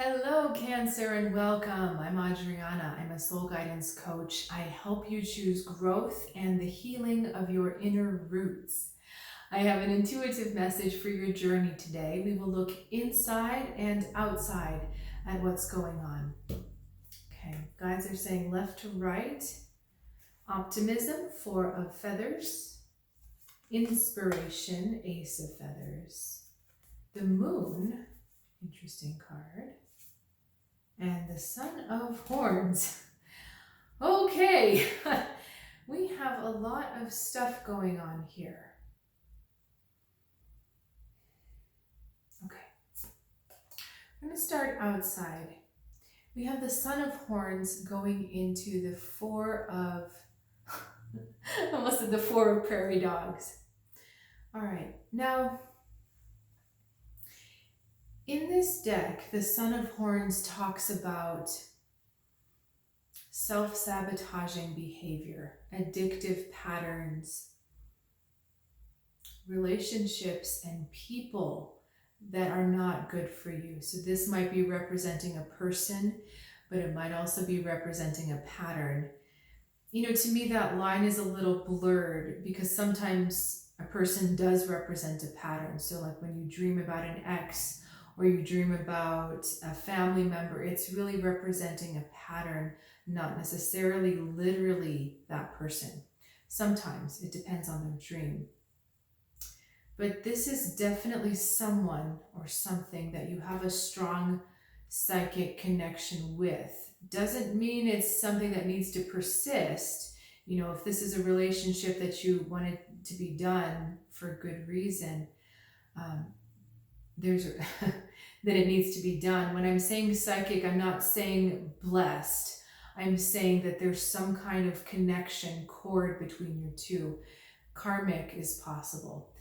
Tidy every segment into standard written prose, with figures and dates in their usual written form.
Hello, Cancer, and welcome. I'm Adriana. I'm a soul guidance coach. I help you choose growth and the healing of your inner roots. I have an intuitive message for your journey today. We will look inside and outside at what's going on. Okay, guides are saying left to right, optimism, Four of Feathers, inspiration, Ace of Feathers, the Moon, interesting card, and the Son of Horns. Okay, we have a lot of stuff going on here. Okay, I'm going to start outside. We have the Son of Horns going into the Four of, almost said the Four of Prairie Dogs. All right, now in this deck, the Son of Horns talks about self-sabotaging behavior, addictive patterns, relationships, and people that are not good for you. So this might be representing a person, but it might also be representing a pattern. You know, to me, that line is a little blurred because sometimes a person does represent a pattern. So like when you dream about an ex or you dream about a family member, it's really representing a pattern, not necessarily literally that person. Sometimes it depends on their dream. But this is definitely someone or something that you have a strong psychic connection with. Doesn't mean it's something that needs to persist. You know, if this is a relationship that you want it to be done for good reason, there's that it needs to be done. When I'm saying psychic, I'm not saying blessed. I'm saying that there's some kind of connection, cord between your two. Karmic is possible.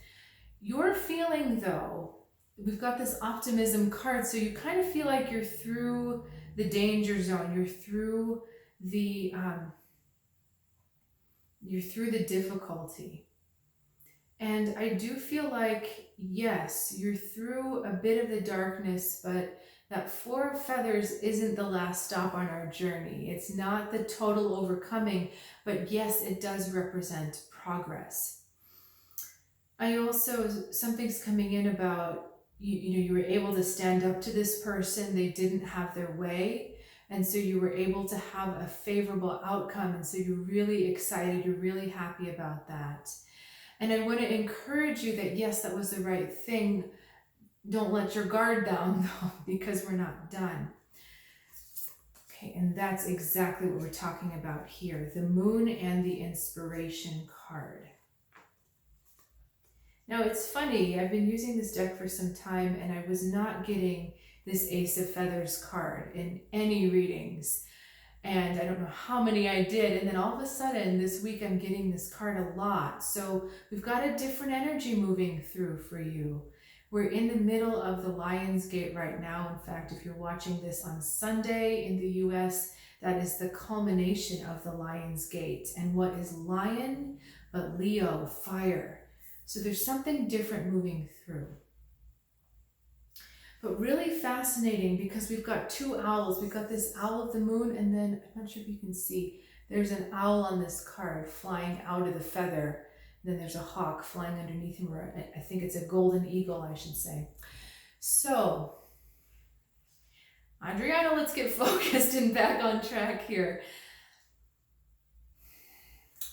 Your feeling though, we've got this optimism card, so you kind of feel like you're through the danger zone, you're through the difficulty. And I do feel like, yes, you're through a bit of the darkness, but that Four of Feathers isn't the last stop on our journey. It's not the total overcoming, but yes, it does represent progress. I also, something's coming in about, you were able to stand up to this person, they didn't have their way, and so you were able to have a favorable outcome, and so you're really excited, you're really happy about that. And I want to encourage you that yes, that was the right thing. Don't let your guard down though, because we're not done. Okay, and that's exactly what we're talking about here, the Moon and the Inspiration card. Now it's funny, I've been using this deck for some time and I was not getting this Ace of Feathers card in any readings. And I don't know how many I did. And then all of a sudden this week I'm getting this card a lot. So we've got a different energy moving through for you. We're in the middle of the Lion's Gate right now. In fact, if you're watching this on Sunday in the US, that is the culmination of the Lion's Gate. And what is lion but Leo, fire. So there's something different moving through. But really fascinating because we've got two owls. We've got this owl of the moon, and then, I'm not sure if you can see, there's an owl on this card flying out of the feather. And then there's a hawk flying underneath him, or I think it's a golden eagle, I should say. So, Adriana, let's get focused and back on track here.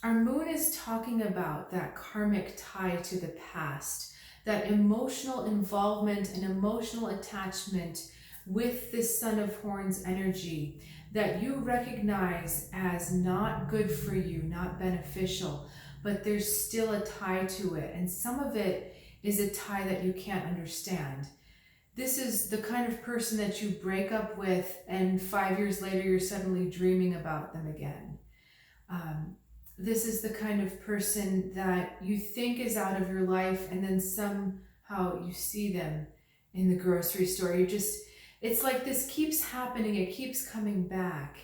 Our moon is talking about that karmic tie to the past, that emotional involvement and emotional attachment with this Son of Horns energy that you recognize as not good for you, not beneficial, but there's still a tie to it. And some of it is a tie that you can't understand. This is the kind of person that you break up with and 5 years later you're suddenly dreaming about them again. This is the kind of person that you think is out of your life and then somehow you see them in the grocery store. It's like this keeps happening, it keeps coming back.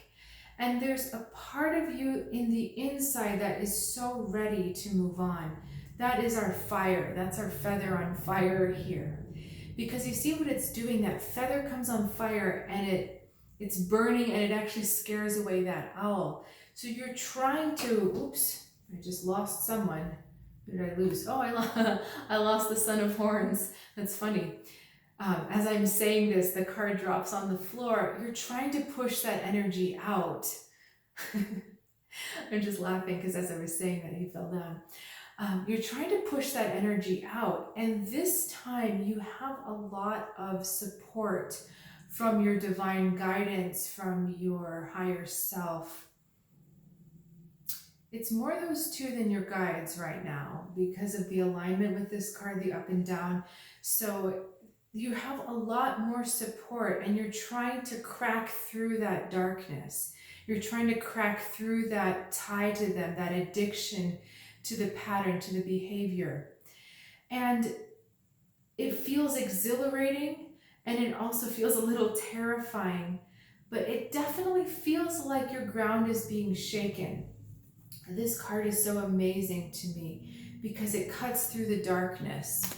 And there's a part of you in the inside that is so ready to move on. That is our fire, that's our feather on fire here. because you see what it's doing. That feather comes on fire and it's burning, and it actually scares away that owl. So you're trying to, oops, I just lost someone. Who did I lose? Oh, I lost the Son of Horns. That's funny. As I'm saying this, the card drops on the floor. You're trying to push that energy out. I'm just laughing because as I was saying that, he fell down. You're trying to push that energy out. And this time you have a lot of support from your divine guidance, from your higher self. It's more those two than your guides right now because of the alignment with this card, the up and down. So you have a lot more support, and you're trying to crack through that darkness. You're trying to crack through that tie to them, that addiction to the pattern, to the behavior. And it feels exhilarating, and it also feels a little terrifying, but it definitely feels like your ground is being shaken. This card is so amazing to me because it cuts through the darkness.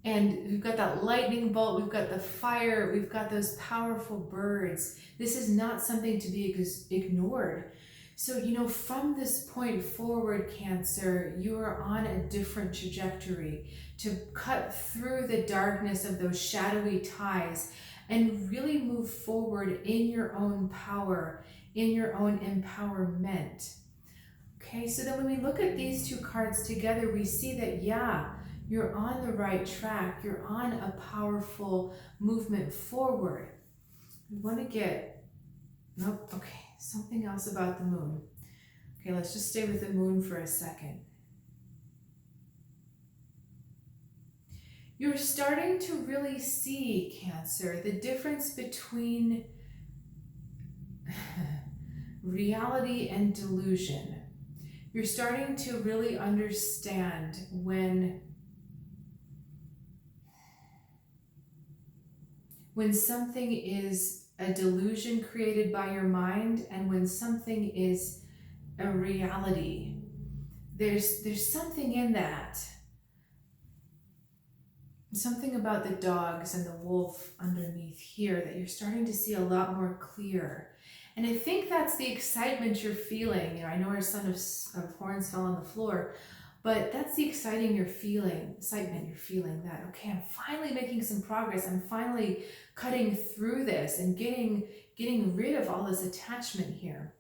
And we've got that lightning bolt, we've got the fire, we've got those powerful birds. This is not something to be ignored. So, from this point forward, Cancer, you are on a different trajectory to cut through the darkness of those shadowy ties and really move forward in your own power, in your own empowerment. Okay, so then when we look at these two cards together, we see that, yeah, you're on the right track. You're on a powerful movement forward. We want to get, nope, okay, something else about the moon. Okay, let's just stay with the moon for a second. You're starting to really see, Cancer, the difference between reality and delusion. You're starting to really understand when something is a delusion created by your mind and when something is a reality. There's something in that. Something about the dogs and the wolf underneath here that you're starting to see a lot more clear. And I think that's the excitement you're feeling. I know our Son of Horns fell on the floor, but that's the excitement you're feeling, that, okay, I'm finally making some progress. I'm finally cutting through this and getting rid of all this attachment here.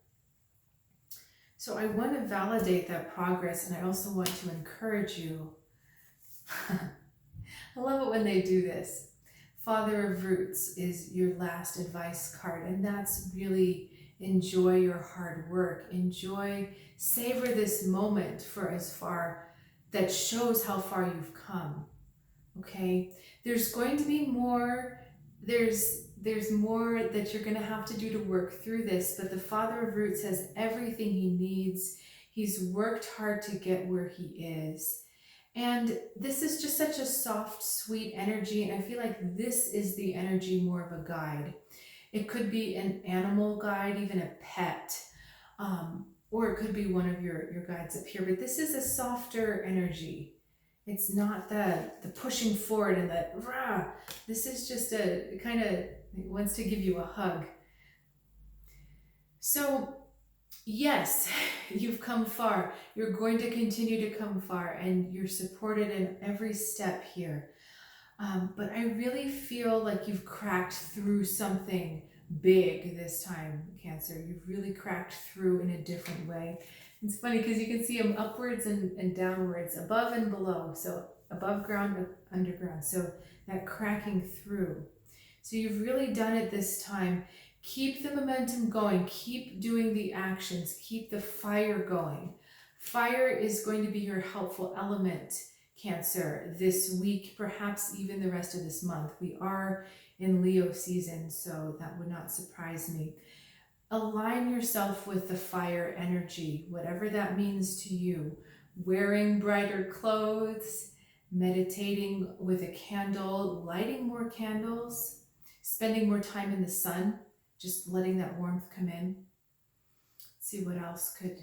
So I want to validate that progress, and I also want to encourage you. I love it when they do this. Father of Roots is your last advice card, and that's really enjoy your hard work. Savor this moment for as far, that shows how far you've come. Okay? There's going to be more, there's more that you're going to have to do to work through this, but the Father of Roots has everything he needs. He's worked hard to get where he is. And this is just such a soft, sweet energy. And I feel like this is the energy more of a guide. It could be an animal guide, even a pet, or it could be one of your guides up here. But this is a softer energy. It's not the pushing forward and the rah. This is just a kind of wants to give you a hug. So yes, you've come far. You're going to continue to come far, and you're supported in every step here. But I really feel like you've cracked through something big this time, Cancer. You've really cracked through in a different way. It's funny because you can see them upwards and downwards, above and below. So above ground, underground. So that cracking through. So you've really done it this time. Keep the momentum going. Keep doing the actions. Keep the fire going. Fire is going to be your helpful element, Cancer, this week, perhaps even the rest of this month. We are in Leo season, so that would not surprise me. Align yourself with the fire energy, whatever that means to you. Wearing brighter clothes, meditating with a candle, lighting more candles, spending more time in the sun, just letting that warmth come in. Let's see what else could.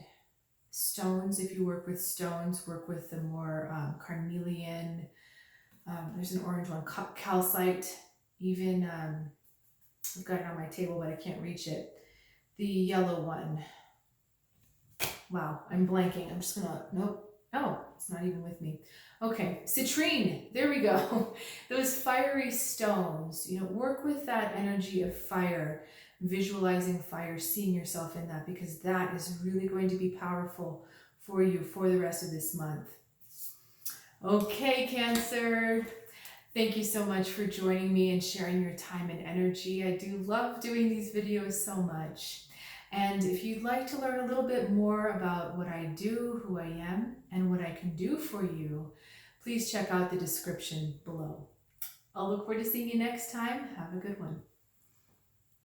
Stones, if you work with stones, work with the more carnelian, There's an orange one, calcite. Even, I've got it on my table, but I can't reach it. The yellow one. Wow, I'm blanking. I'm just gonna, nope. Oh, it's not even with me. Okay, citrine, there we go. Those fiery stones, work with that energy of fire, visualizing fire, seeing yourself in that, because that is really going to be powerful for you for the rest of this month. Okay, Cancer. Thank you so much for joining me and sharing your time and energy. I do love doing these videos so much. And if you'd like to learn a little bit more about what I do, who I am, and what I can do for you, please check out the description below. I'll look forward to seeing you next time. Have a good one.